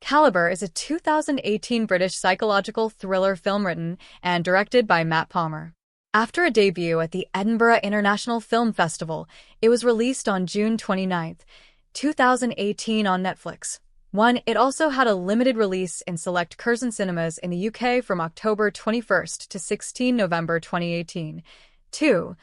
Calibre is a 2018 British psychological thriller film written and directed by Matt Palmer. After a debut at the Edinburgh International Film Festival, it was released on June 29, 2018 on Netflix. 1. It also had a limited release in select Curzon cinemas in the UK from October 21 to 16 November 2018. 2.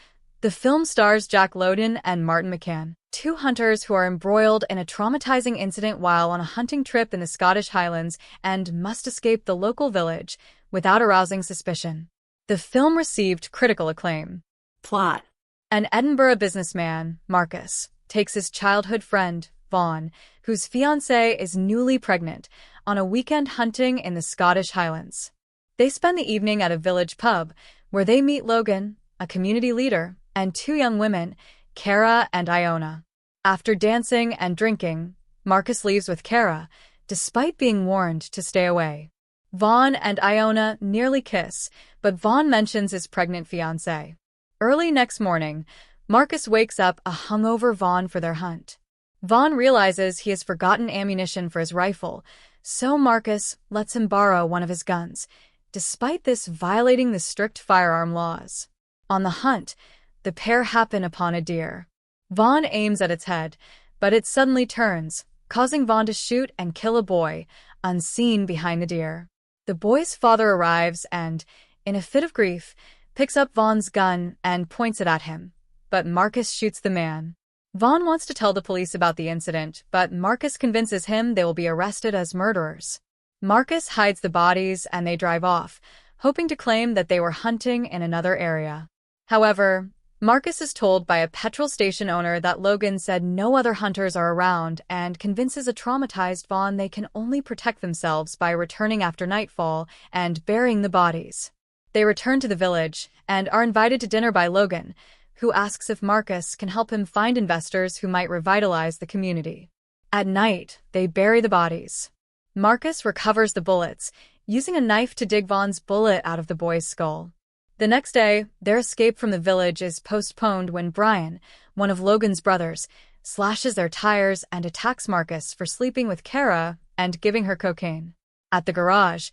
The film stars Jack Lowden and Martin McCann, two hunters who are embroiled in a traumatizing incident while on a hunting trip in the Scottish Highlands and must escape the local village without arousing suspicion. The film received critical acclaim. Plot. An Edinburgh businessman, Marcus, takes his childhood friend, Vaughan, whose fiancée is newly pregnant, on a weekend hunting in the Scottish Highlands. They spend the evening at a village pub, where they meet Logan, a community leader, and two young women, Cara and Iona. After dancing and drinking, Marcus leaves with Cara, despite being warned to stay away. Vaughan and Iona nearly kiss, but Vaughan mentions his pregnant fiancée. Early next morning, Marcus wakes up a hungover Vaughan for their hunt. Vaughan realizes he has forgotten ammunition for his rifle, so Marcus lets him borrow one of his guns, despite this violating the strict firearm laws. On the hunt, the pair happen upon a deer. Vaughan aims at its head, but it suddenly turns, causing Vaughan to shoot and kill a boy, unseen behind the deer. The boy's father arrives and, in a fit of grief, picks up Vaughan's gun and points it at him, but Marcus shoots the man. Vaughan wants to tell the police about the incident, but Marcus convinces him they will be arrested as murderers. Marcus hides the bodies and they drive off, hoping to claim that they were hunting in another area. However, Marcus is told by a petrol station owner that Logan said no other hunters are around and convinces a traumatized Vaughan they can only protect themselves by returning after nightfall and burying the bodies. They return to the village and are invited to dinner by Logan, who asks if Marcus can help him find investors who might revitalize the community. At night, they bury the bodies. Marcus recovers the bullets, using a knife to dig Vaughan's bullet out of the boy's skull. The next day, their escape from the village is postponed when Brian, one of Logan's brothers, slashes their tires and attacks Marcus for sleeping with Cara and giving her cocaine. At the garage,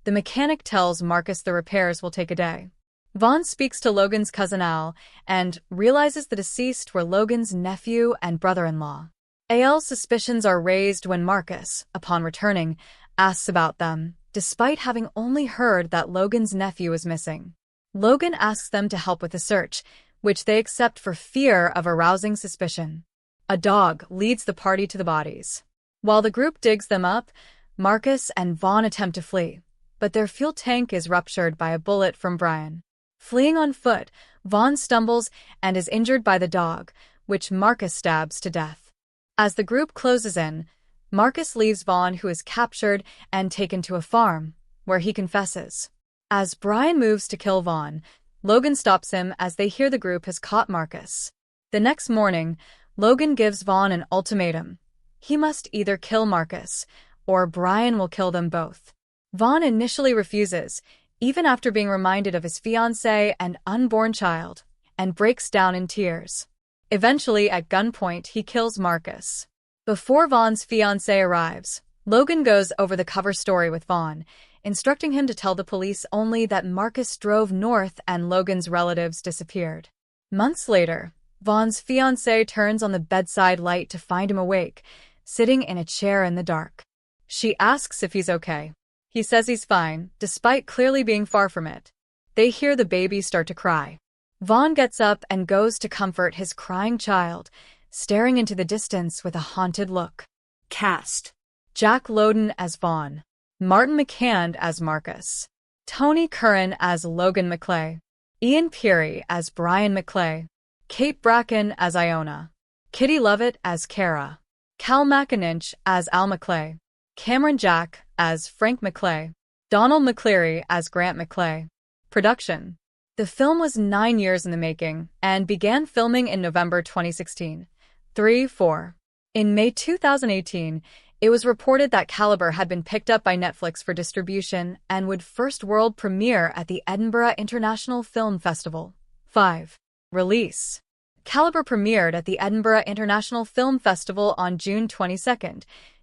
the mechanic tells Marcus the repairs will take a day. Vaughan speaks to Logan's cousin Al and realizes the deceased were Logan's nephew and brother-in-law. Al's suspicions are raised when Marcus, upon returning, asks about them, despite having only heard that Logan's nephew is missing. Logan asks them to help with the search, which they accept for fear of arousing suspicion. A dog leads the party to the bodies. While the group digs them up, Marcus and Vaughan attempt to flee, but their fuel tank is ruptured by a bullet from Brian. Fleeing on foot, Vaughan stumbles and is injured by the dog, which Marcus stabs to death. As the group closes in, Marcus leaves Vaughan, who is captured and taken to a farm, where he confesses. As Brian moves to kill Vaughan, Logan stops him as they hear the group has caught Marcus. The next morning, Logan gives Vaughan an ultimatum. He must either kill Marcus, or Brian will kill them both. Vaughan initially refuses, even after being reminded of his fiancée and unborn child, and breaks down in tears. Eventually, at gunpoint, he kills Marcus. Before Vaughan's fiancée arrives, Logan goes over the cover story with Vaughan, instructing him to tell the police only that Marcus drove north and Logan's relatives disappeared. Months later, Vaughan's fiancée turns on the bedside light to find him awake, sitting in a chair in the dark. She asks if he's okay. He says he's fine, despite clearly being far from it. They hear the baby start to cry. Vaughan gets up and goes to comfort his crying child, staring into the distance with a haunted look. Cast. Jack Lowden as Vaughan. Martin McCann as Marcus. Tony Curran as Logan McClay. Ian Peary as Brian McClay. Kate Bracken as Iona. Kitty Lovett as Cara. Cal McIninch as Al McClay. Cameron Jack as Frank McClay. Donald McCleary as Grant McClay. Production. The film was 9 years in the making and began filming in November 2016. 3-4. In May 2018, it was reported that Calibre had been picked up by Netflix for distribution and would first world premiere at the Edinburgh International Film Festival. 5. Release. Calibre premiered at the Edinburgh International Film Festival on June 22,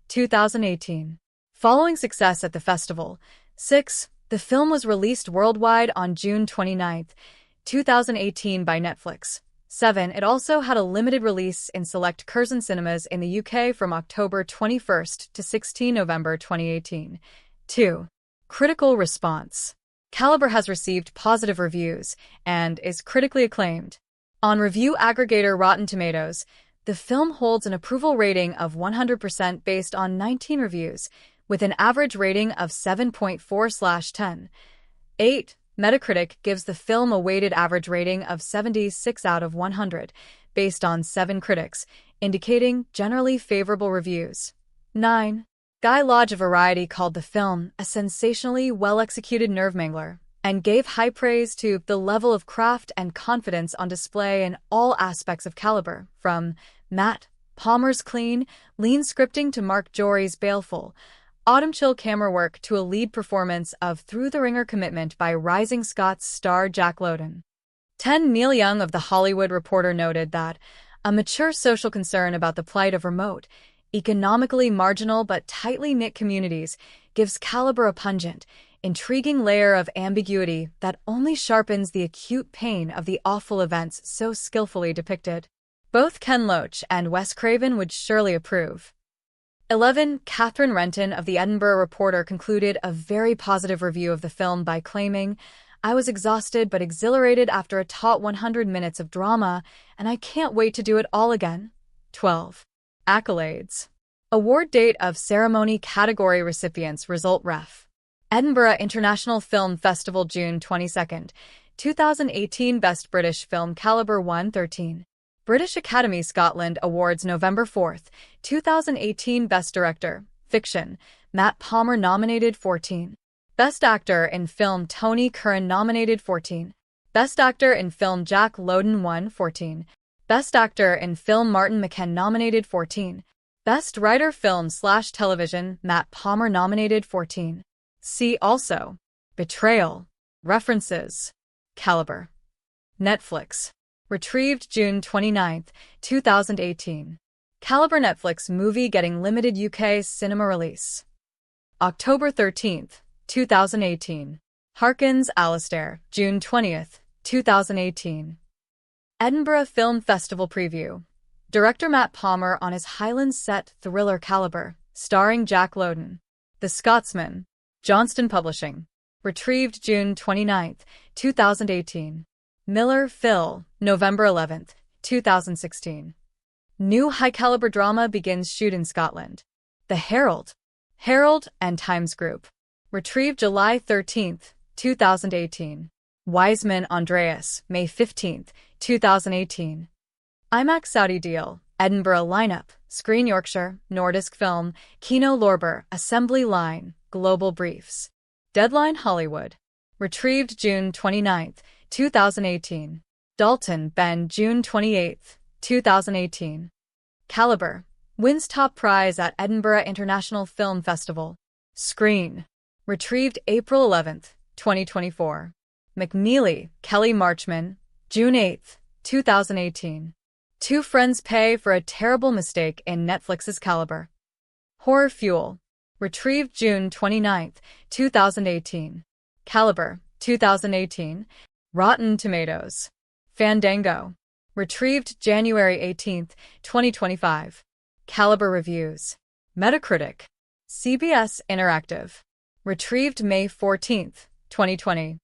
2018. Following success at the festival, 6. The film was released worldwide on June 29, 2018 by Netflix. 7. It also had a limited release in select Curzon cinemas in the UK from October 21 to 16 November 2018. 2. Critical response. Calibre has received positive reviews and is critically acclaimed. On review aggregator Rotten Tomatoes, the film holds an approval rating of 100% based on 19 reviews, with an average rating of 7.4/10. 8. Metacritic gives the film a weighted average rating of 76 out of 100, based on 7 critics, indicating generally favorable reviews. 9. Guy Lodge of Variety called the film a sensationally well-executed nerve-mangler and gave high praise to the level of craft and confidence on display in all aspects of Calibre, from Matt Palmer's clean, lean scripting to Mark Jory's baleful, autumn-chill camera work to a lead performance of through-the-ringer commitment by Rising Scots star Jack Lowden. 10. Neil Young of The Hollywood Reporter noted that a mature social concern about the plight of remote, economically marginal but tightly knit communities gives Calibre a pungent, intriguing layer of ambiguity that only sharpens the acute pain of the awful events so skillfully depicted. Both Ken Loach and Wes Craven would surely approve. 11. Catherine Renton of the Edinburgh Reporter concluded a very positive review of the film by claiming, "I was exhausted but exhilarated after a taut 100 minutes of drama, and I can't wait to do it all again." 12. Accolades. Award date of ceremony category recipients result ref. Edinburgh International Film Festival June 22, 2018 Best British Film Calibre 113. British Academy Scotland Awards November 4, 2018 Best Director, Fiction, Matt Palmer nominated 14. Best Actor in Film Tony Curran nominated 14. Best Actor in Film Jack Lowden won 14. Best Actor in Film Martin McKen nominated 14. Best Writer Film/Television Matt Palmer nominated 14. See also: Betrayal. References. Calibre. Netflix. Retrieved June 29, 2018. Calibre Netflix movie getting limited UK cinema release. October 13, 2018. Harkins, Alistair, June 20, 2018. Edinburgh Film Festival Preview. Director Matt Palmer on his Highlands set thriller Calibre, starring Jack Lowden. The Scotsman. Johnston Publishing. Retrieved June 29, 2018. Miller, Phil, November 11, 2016. New high-caliber drama begins shoot in Scotland. The Herald. Herald and Times Group. Retrieved July 13, 2018. Wiseman, Andreas, May 15, 2018. IMAX Saudi Deal, Edinburgh Lineup, Screen Yorkshire, Nordisk Film, Kino Lorber, Assembly Line, Global Briefs. Deadline Hollywood. Retrieved June 29, 2018. Dalton, Ben, June 28, 2018. Calibre. Wins top prize at Edinburgh International Film Festival. Screen. Retrieved April 11, 2024. McNeely, Kelly Marchman, June 8, 2018. Two friends pay for a terrible mistake in Netflix's Calibre. Horror Fuel. Retrieved June 29, 2018. Calibre, 2018. Rotten Tomatoes. Fandango. Retrieved January 18, 2025. Calibre Reviews. Metacritic. CBS Interactive. Retrieved May 14, 2020.